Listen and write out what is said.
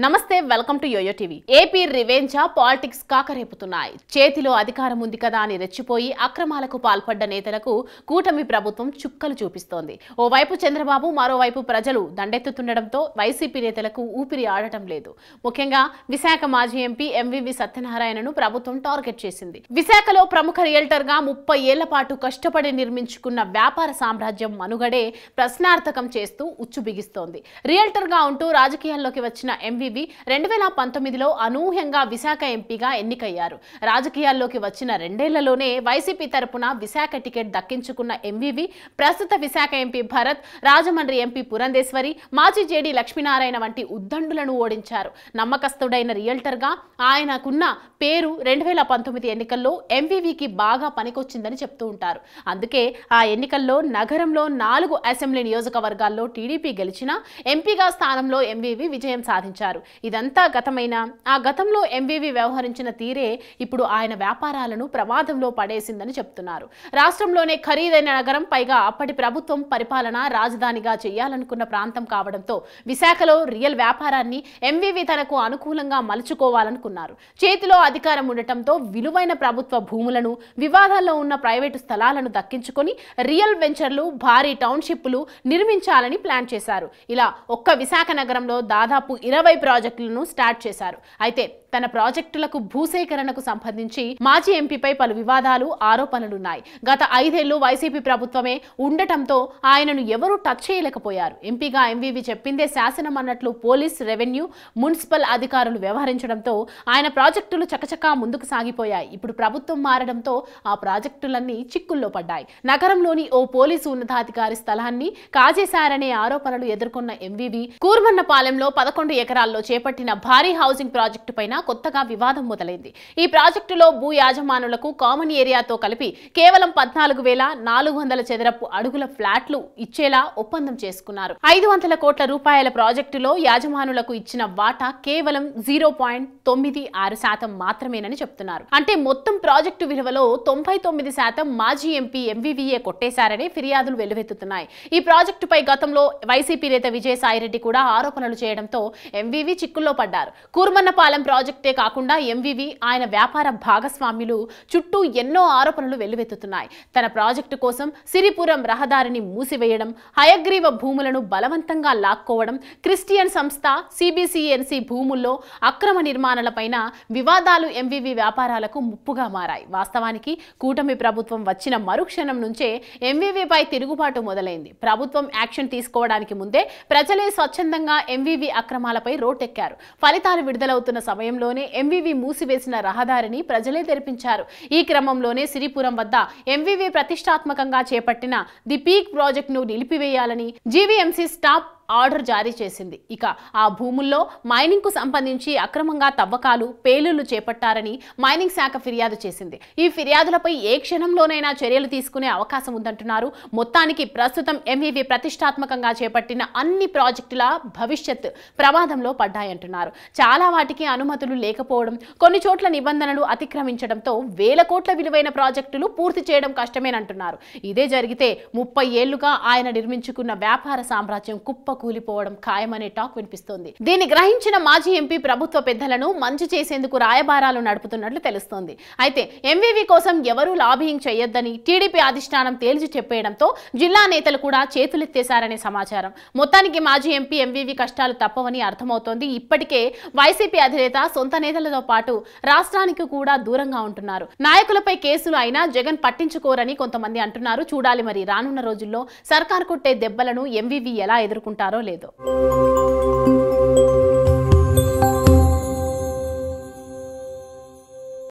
నమస్తే welcome to Yoyo TV. AP revenge politics కాకరేపుతున్నాయి. చేతిలో అధికారం ఉంది కదా అని రెచ్చిపోయి అక్రమాలకు పాల్పడ్డ నేతలకు కూటమి ప్రభుత్వం చుక్కలు చూపిస్తోంది. ఓవైపు చంద్రబాబు, మరోవైపు ప్రజలు దండెత్తుతుండటంతో వైసీపీ నేతలకు ఊపిరి ఆడటం లేదు. ముఖ్యంగా విశాఖ మాజీ ఎంపీ ఎంవివి సత్యనారాయణను ప్రభుత్వం టార్గెట్ చేసింది. విశాఖలో ప్రముఖ రియల్టర్ గా 30 ఏళ్ల పాటు కష్టపడి నిర్మించుకున్న వ్యాపార సామ్రాజ్యం మనుగడే ప్రశ్నార్థకం చేస్తూ ఉచ్చు బిగిస్తోంది. రియల్టర్ గా ఉంటూ రాజకీయాల్లోకి వచ్చిన ఎంవివి 2019లో అనూహ్యంగా విశాఖ ఎంపీగా ఎన్నికయ్యారు. రాజకీయాల్లోకి వచ్చిన 2 ఏళ్లలోనే వైసీపీ తరపున విశాఖ టికెట్ దక్కించుకున్న ఎంవివి ప్రస్తుత విశాఖ ఎంపీ భరత్, రాజమండ్రి ఎంపీ పురంధేశ్వరి, మాజీ జేడీ లక్ష్మీనారాయణ వంటి ఉద్దండులను ఓడించారు. నమ్మకస్తుడైన రియల్టర్ గా ఆయనకున్న పేరు 2019 ఎన్నికల్లో ఎంవివికి బాగా పనికొచ్చిందని చెప్తూ ఉంటారు. అందుకే ఆ ఎన్నికల్లో నగరంలో 4 అసెంబ్లీ నియోజకవర్గాల్లో టీడీపీ గెలిచినా ఎంపీగా స్థానంలో ఎంవివి విజయం సాధించారు. ఇదంతా గతమైనా ఆ గతంలో ఎంవివి వ్యవహరించిన తీరే ఇప్పుడు ఆయన వ్యాపారాలను ప్రమాదంలో పడేసిందని చెప్తున్నారు. రాష్ట్రంలోనే ఖరీదైన నగరం, పైగా అప్పటి ప్రభుత్వం పరిపాలన రాజధానిగా చేయాలనుకున్న ప్రాంతం కావడంతో విశాఖలో రియల్ వ్యాపారాన్ని ఎంవివి తనకు అనుకూలంగా మలుచుకోవాలనుకున్నారు. చేతిలో అధికారం ఉండటంతో విలువైన ప్రభుత్వ భూములను, వివాదాల్లో ఉన్న ప్రైవేటు స్థలాలను దక్కించుకొని రియల్ వెంచర్లు, భారీ టౌన్షిప్లు నిర్మించాలని ప్లాన్ చేశారు. ఇలా ఒక్క విశాఖ నగరంలో దాదాపు 20 ప్రాజెక్టులను స్టార్ట్ చేశారు. అయితే తన ప్రాజెక్టులకు భూసేకరణకు సంబంధించి మాజీ ఎంపీపై పలు వివాదాలు, ఆరోపణలున్నాయి. గత 5 ఏళ్లు వైసీపీ ప్రభుత్వమే ఉండటంతో ఆయనను ఎవరూ టచ్ చేయలేకపోయారు. ఎంపీగా ఎంవివి చెప్పిందే శాసనం అన్నట్లు పోలీస్, రెవెన్యూ, మున్సిపల్ అధికారులు వ్యవహరించడంతో ఆయన ప్రాజెక్టులు చకచకా ముందుకు సాగిపోయాయి. ఇప్పుడు ప్రభుత్వం మారడంతో ఆ ప్రాజెక్టులన్నీ చిక్కుల్లో పడ్డాయి. నగరంలోని ఓ పోలీసు ఉన్నతాధికారి స్థలాన్ని కాజేశారనే ఆరోపణలు ఎదుర్కొన్న ఎంవివి కూర్మన్నపాలెంలో 11 ఎకరాల్లో చేపట్టిన భారీ హౌసింగ్ ప్రాజెక్టు పైన కొత్తగా వివాదం మొదలైంది. ఈ ప్రాజెక్టులో భూ యాజమానులకు కామన్ ఏరియాతో కలిపి కేవలం 14,400 చదరపు అడుగుల ఫ్లాట్లు ఇచ్చేలా ఒప్పందం చేసుకున్నారు. 500 కోట్ల రూపాయల ప్రాజెక్టులో యాజమానులకు ఇచ్చిన వాటా కేవలం 0.96% మాత్రమేనని చెప్తున్నారు. అంటే మొత్తం ప్రాజెక్టు విలువలో 99% మాజీ ఎంపీ ఎంవివిఏ కొట్టేశారని ఫిర్యాదులు వెల్లువెత్తుతున్నాయి. ఈ ప్రాజెక్టుపై గతంలో వైసీపీ నేత విజయసాయిరెడ్డి కూడా ఆరోపణలు చేయడంతో ఎంవివి చిక్కుల్లో పడ్డారు. కూర్మన్నపాలెం ప్రాజెక్టే కాకుండా ఎంవివి, ఆయన వ్యాపార భాగస్వామ్యులు చుట్టూ ఎన్నో ఆరోపణలు వెల్లువెత్తుతున్నాయి. తన ప్రాజెక్టు కోసం సిరిపురం రహదారిని మూసివేయడం, హయగ్రీవ భూములను బలవంతంగా లాక్కోవడం, క్రిస్టియన్ సంస్థ సిబిసిఎన్సి భూముల్లో అక్రమ నిర్మాణాలపైన వివాదాలు ఎంవివి వ్యాపారాలకు ముప్పుగా మారాయి. వాస్తవానికి కూటమి ప్రభుత్వం వచ్చిన మరుక్షణం నుంచే ఎంవివిపై తిరుగుబాటు మొదలైంది. ప్రభుత్వం యాక్షన్ తీసుకోవడానికి ముందే ప్రజలే స్వచ్ఛందంగా ఎంవివి అక్రమాలపై రోడ్డెక్కారు. ఫలితాలు విడుదలవుతున్న సమయంలోనే ఎంవివి మూసివేసిన రహదారిని ప్రజలే తెరిపించారు. ఈ క్రమంలోనే సిరిపురం వద్ద ఎంవివి ప్రతిష్టాత్మకంగా చేపట్టిన ది పీక్ ప్రాజెక్టును నిలిపివేయాలని జీవీఎంసీ స్టాప్ ఆర్డర్ జారీ చేసింది. ఇక ఆ భూముల్లో మైనింగ్ కు సంబంధించి అక్రమంగా తవ్వకాలు, పేలుళ్లు చేపట్టారని మైనింగ్ శాఖ ఫిర్యాదు చేసింది. ఈ ఫిర్యాదులపై ఏ క్షణంలోనైనా చర్యలు తీసుకునే అవకాశం ఉందంటున్నారు. మొత్తానికి ప్రస్తుతం ఎంవివి ప్రతిష్టాత్మకంగా చేపట్టిన అన్ని ప్రాజెక్టుల భవిష్యత్ ప్రమాదంలో పడ్డాయంటున్నారు. చాలా వాటికి అనుమతులు లేకపోవడం, కొన్ని చోట్ల నిబంధనలు అతిక్రమించడంతో వేల కోట్ల విలువైన ప్రాజెక్టులు పూర్తి చేయడం కష్టమేనంటున్నారు. ఇదే జరిగితే 30 ఏళ్లుగా ఆయన నిర్మించుకున్న వ్యాపార సామ్రాజ్యం కూలిపోవడం ఖాయమనే టాక్ వినిపిస్తోంది. దీన్ని గ్రహించిన మాజీ ఎంపీ ప్రభుత్వ పెద్దలను మంచి చేసేందుకు రాయబారాలు నడుపుతున్నట్లు తెలుస్తోంది. అయితే ఎంవివి కోసం ఎవరూ లాబియింగ్ చేయొద్దని టీడీపీ అధిష్టానం తేల్చి చెప్పేయడంతో జిల్లా నేతలు కూడా చేతులెత్తేశారనే సమాచారం. మొత్తానికి మాజీ ఎంపీ ఎంవివి కష్టాలు తప్పవని అర్థమవుతోంది. ఇప్పటికే వైసీపీ అధినేత సొంత నేతలతో పాటు రాష్ట్రానికి కూడా దూరంగా ఉంటున్నారు. నాయకులపై కేసులు అయినా జగన్ పట్టించుకోరని కొంతమంది అంటున్నారు. చూడాలి మరి రానున్న రోజుల్లో సర్కార్ కొట్టే దెబ్బలను ఎంవివి ఎలా ఎదుర్కొంటారో లేదో.